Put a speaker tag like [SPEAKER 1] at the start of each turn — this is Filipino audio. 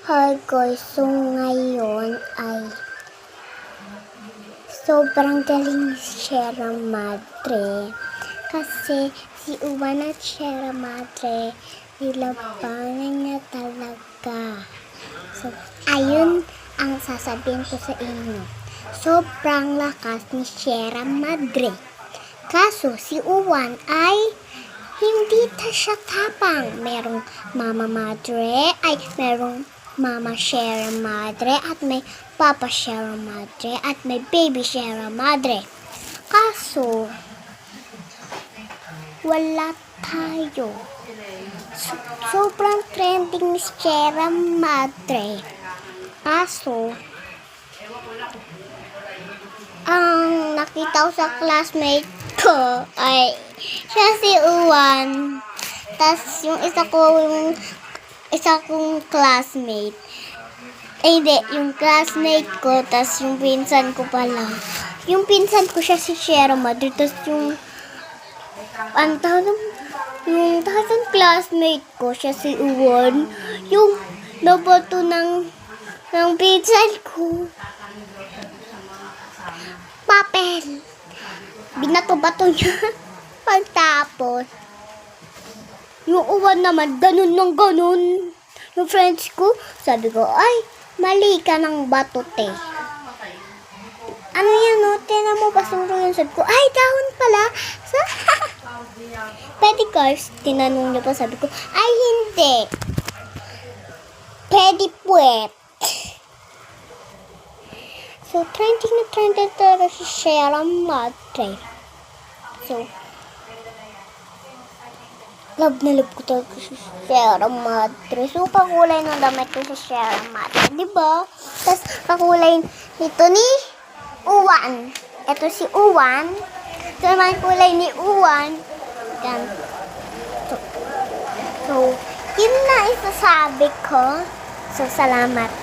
[SPEAKER 1] Hi guys, so ngayon ay sobrang galing ni Sierra Madre. Kasi si Uwan at Sierra Madre, nilabanan niya talaga. So, ayun ang sasabihin ko sa inyo. Sobrang lakas ni Sierra Madre. Kaso si Uwan ay hindi siya tapang. Merong Mama Madre, merong Mama Sierra Madre at may Papa Sierra Madre at may Baby Sierra Madre. Kaso, wala tayo. Sobrang trending ni Sierra Madre. Kaso, ang nakita ko sa classmate ko ay siya si Uwan. Tas yung isa kong classmate. Hindi, yung classmate ko, tas yung pinsan ko pala. Yung pinsan ko siya si Sierra Madre, tas yung classmate ko siya si Uwan. Yung nabato ng pinsan ko. Papel. Binato-bato niya. Pagtapos, yung Uwan naman, ganun ng ganun. Yung friends ko, sabi ko, ay, mali ka ng batote. Ano yan, no? Tinan mo, basura yun. Sabi ko, ay, dahon pala. Pedicures, tinanong niya pa, sabi ko, ay, hindi. Pedipuet. So, trending na trending talaga si Sierra Madre. So, love na love ko talaga si Sierra Madre. So, kakulay ng damit ko si Sierra Madre. Diba? Tapos, kakulay nito ni Uwan. Ito si Uwan. Ito naman kulay ni Uwan. Yan. So, yun na isasabi ko. So, salamat.